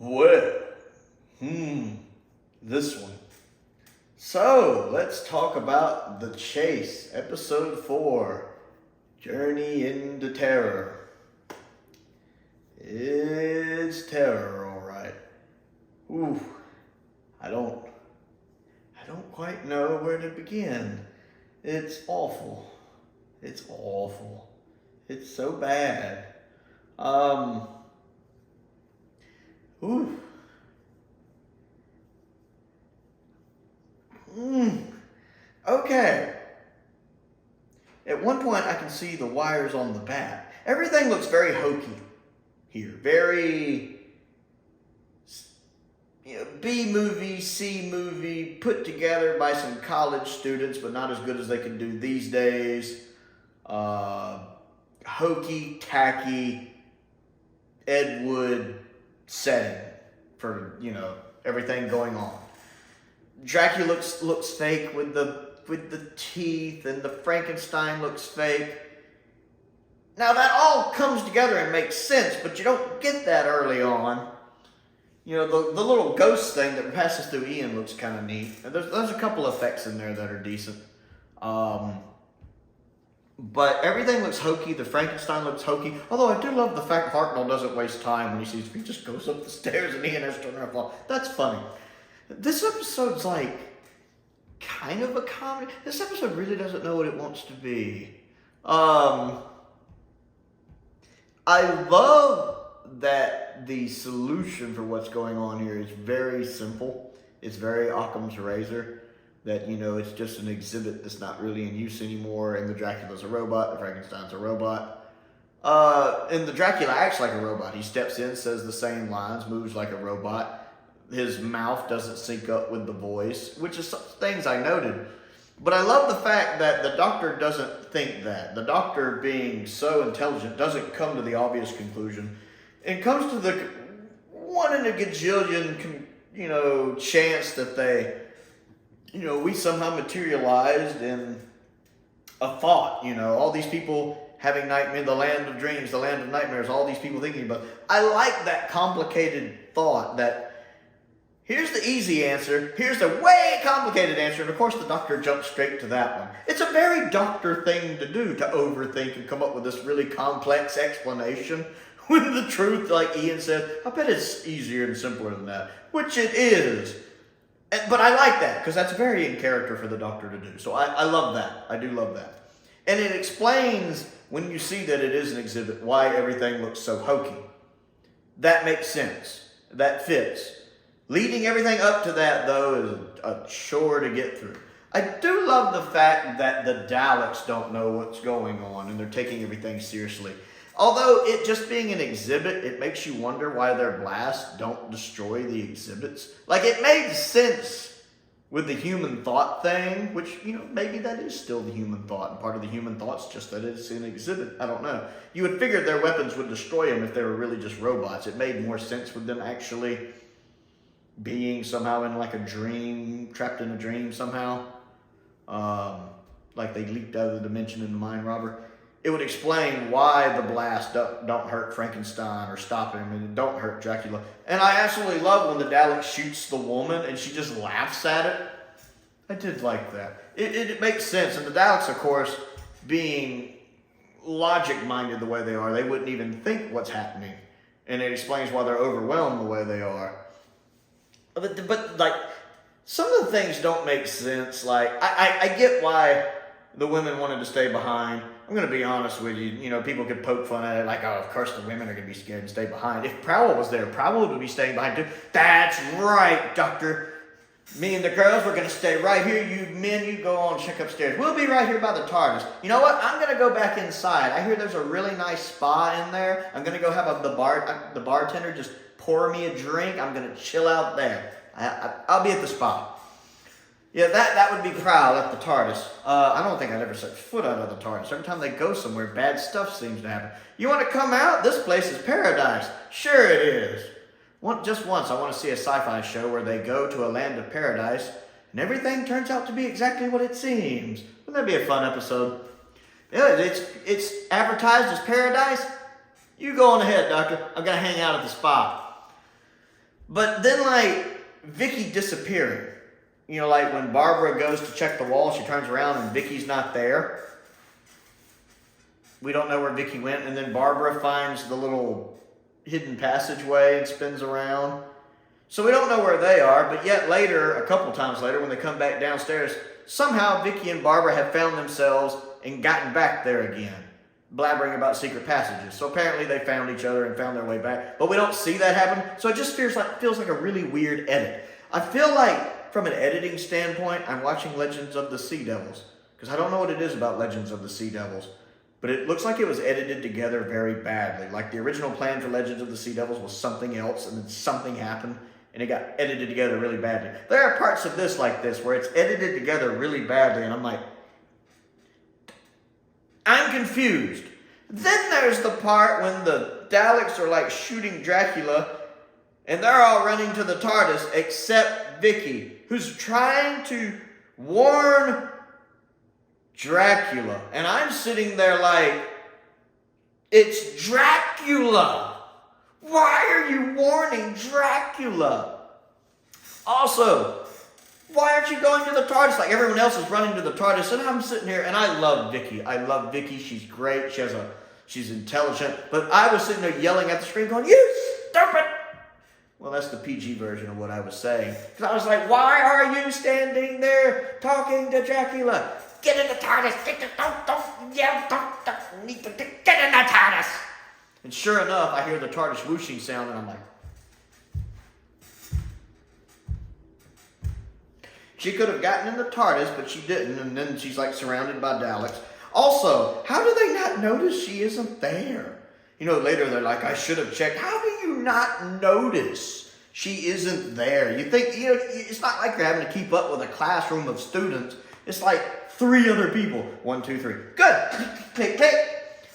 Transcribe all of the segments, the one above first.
Well, this one. So, let's talk about The Chase, Episode 4, Journey into Terror. It's terror, alright. Ooh, I don't quite know where to begin. It's awful. It's awful. It's so bad. Ooh. Okay. At one point, I can see the wires on the bat. Everything looks very hokey here. Very B-movie, C-movie, put together by some college students, but not as good as they can do these days. Hokey, tacky, Ed Wood setting for, everything going on. Dracula looks fake with the teeth, and the Frankenstein looks fake. Now that all comes together and makes sense, but you don't get that early on. The little ghost thing that passes through Ian looks kind of neat. There's a couple effects in there that are decent. But everything looks hokey. The Frankenstein looks hokey. Although I do love the fact Hartnell doesn't waste time when he just goes up the stairs and Ian has to turn around and fall. That's funny. This episode's like kind of a comedy. This episode really doesn't know what it wants to be. I love that the solution for what's going on here is very simple. It's very Occam's razor. That, it's just an exhibit that's not really in use anymore, and the Dracula's a robot, the Frankenstein's a robot. And the Dracula acts like a robot. He steps in, says the same lines, moves like a robot. His mouth doesn't sync up with the voice, which is some things I noted. But I love the fact that the doctor doesn't think that. The doctor, being so intelligent, doesn't come to the obvious conclusion. And comes to the 1 in a gajillion, chance that they, we somehow materialized in a thought. All these people having nightmare, the land of dreams, the land of nightmares, all these people thinking about. I like that complicated thought that here's the easy answer, here's the way complicated answer, and of course the doctor jumps straight to that one. It's a very doctor thing to do, to overthink and come up with this really complex explanation, when the truth, like Ian said, I bet it's easier and simpler than that, which it is. But I like that, because that's very in character for the doctor to do. So I love that. I do love that. And it explains, when you see that it is an exhibit, why everything looks so hokey. That makes sense. That fits. Leading everything up to that, though, is a chore to get through. I do love the fact that the Daleks don't know what's going on, and they're taking everything seriously. Although, it just being an exhibit, it makes you wonder why their blasts don't destroy the exhibits. Like, it made sense with the human thought thing, which, maybe that is still the human thought, and part of the human thought's just that it's an exhibit. I don't know. You would figure their weapons would destroy them if they were really just robots. It made more sense with them actually being somehow in like a dream, trapped in a dream somehow. Like they leaped out of the dimension in the mind robber. It would explain why the blast don't hurt Frankenstein or stop him, and don't hurt Dracula. And I absolutely love when the Dalek shoots the woman and she just laughs at it. I did like that. It makes sense. And the Daleks, of course, being logic-minded the way they are, they wouldn't even think what's happening. And it explains why they're overwhelmed the way they are. But like, some of the things don't make sense. Like, I get why the women wanted to stay behind. I'm going to be honest with you. People could poke fun at it like, oh, of course the women are going to be scared and stay behind. If Prowl was there, Prowl would be staying behind too. That's right, Doctor. Me and the girls, we're going to stay right here. You men, you go on, check upstairs. We'll be right here by the TARDIS. You know what? I'm going to go back inside. I hear there's a really nice spa in there. I'm going to go have the bartender just pour me a drink. I'm going to chill out there. I'll be at the spa. Yeah, that would be Prowl at the TARDIS. I don't think I'd ever set foot out of the TARDIS. Every time they go somewhere, bad stuff seems to happen. You want to come out? This place is paradise. Sure it is. Just once, I want to see a sci-fi show where they go to a land of paradise, and everything turns out to be exactly what it seems. Wouldn't that be a fun episode? Yeah, it's advertised as paradise. You go on ahead, Doctor. I'm going to hang out at the spa. But then, like, Vicky disappearing. You know, like when Barbara goes to check the wall, she turns around and Vicky's not there. We don't know where Vicky went. And then Barbara finds the little hidden passageway and spins around. So we don't know where they are, but yet later, a couple times later, when they come back downstairs, somehow Vicky and Barbara have found themselves and gotten back there again, blabbering about secret passages. So apparently they found each other and found their way back, but we don't see that happen. So it just feels like a really weird edit. I feel like, from an editing standpoint, I'm watching Legends of the Sea Devils, because I don't know what it is about Legends of the Sea Devils, but it looks like it was edited together very badly. Like the original plan for Legends of the Sea Devils was something else, and then something happened, and it got edited together really badly. There are parts of this like this where it's edited together really badly, and I'm like, I'm confused. Then there's the part when the Daleks are like shooting Dracula, and they're all running to the TARDIS except Vicky, who's trying to warn Dracula. And I'm sitting there like, it's Dracula. Why are you warning Dracula? Also, why aren't you going to the TARDIS like everyone else is running to the TARDIS? And I'm sitting here, and I love Vicky. I love Vicky. She's great. She's intelligent. But I was sitting there yelling at the screen going, you stupid! Well, that's the PG version of what I was saying. Because I was like, why are you standing there talking to Dracula? Get in the TARDIS. Get in the TARDIS. And sure enough, I hear the TARDIS whooshing sound, and I'm like, she could have gotten in the TARDIS, but she didn't, and then she's like surrounded by Daleks. Also, how do they not notice she isn't there? You know, later they're like, I should have checked. How do you not notice she isn't there? You think, you know, it's not like you're having to keep up with a classroom of students. It's like 3 other people. 1, 2, 3. Good. Click, click.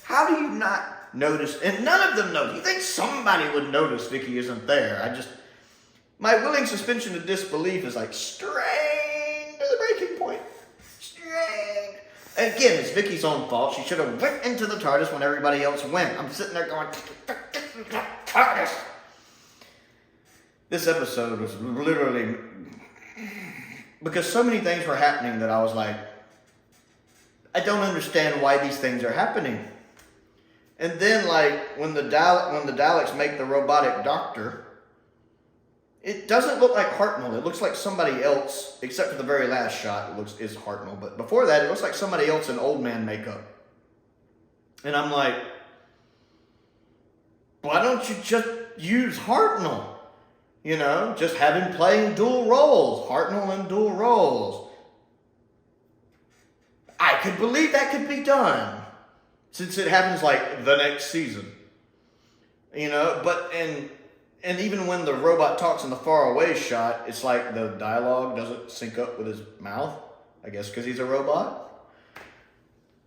How do you not notice? And none of them know. You think somebody would notice Vicky isn't there? My willing suspension of disbelief is like strained to the breaking point. Strained. Again, it's Vicky's own fault. She should have went into the TARDIS when everybody else went. I'm sitting there going, TARDIS. This episode was literally, because so many things were happening that I was like, I don't understand why these things are happening. And then, like, when the Daleks make the robotic doctor, it doesn't look like Hartnell. It looks like somebody else, except for the very last shot. Is Hartnell. But before that, it looks like somebody else in old man makeup. And I'm like, why don't you just use Hartnell? You know, just have him playing dual roles. Hartnell in dual roles. I could believe that could be done, since it happens like the next season. You know, but and even when the robot talks in the far away shot, it's like the dialogue doesn't sync up with his mouth. I guess because he's a robot.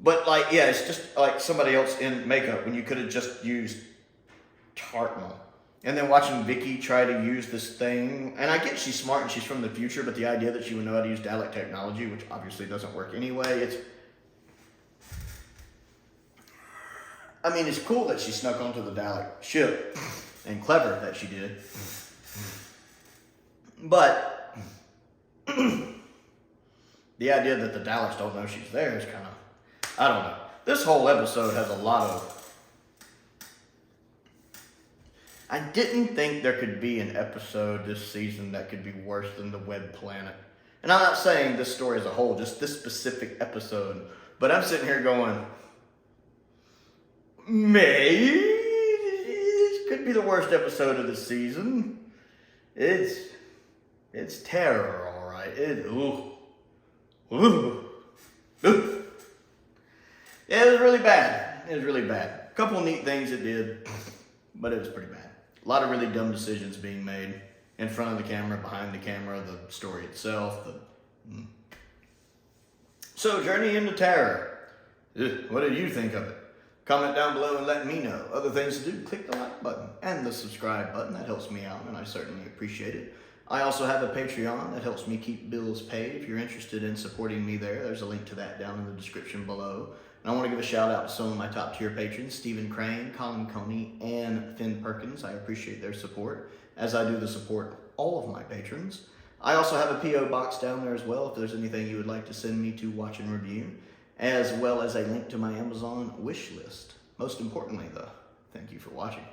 But like, yeah, it's just like somebody else in makeup when you could have just used Hartnell. And then watching Vicky try to use this thing, and I get she's smart and she's from the future, but the idea that she would know how to use Dalek technology, which obviously doesn't work anyway, it's cool that she snuck onto the Dalek ship, and clever that she did. But the idea that the Daleks don't know she's there is kind of, I don't know. This whole episode has a lot of, I didn't think there could be an episode this season that could be worse than the Web Planet. And I'm not saying this story as a whole, just this specific episode. But I'm sitting here going, maybe this could be the worst episode of the season. It's terror, all right. Yeah, it was really bad. It was really bad. A couple of neat things it did, but it was pretty bad. A lot of really dumb decisions being made in front of the camera, behind the camera, the story itself. So, Journey into Terror. What did you think of it? Comment down below and let me know. Other things to do, click the like button and the subscribe button. That helps me out, and I certainly appreciate it. I also have a Patreon that helps me keep bills paid. If you're interested in supporting me there's a link to that down in the description below. And I want to give a shout out to some of my top tier patrons, Stephen Crane, Colin Coney, and Perkins. I appreciate their support, as I do the support of all of my patrons. I also have a P.O. box down there as well if there's anything you would like to send me to watch and review, as well as a link to my Amazon wish list. Most importantly though, thank you for watching.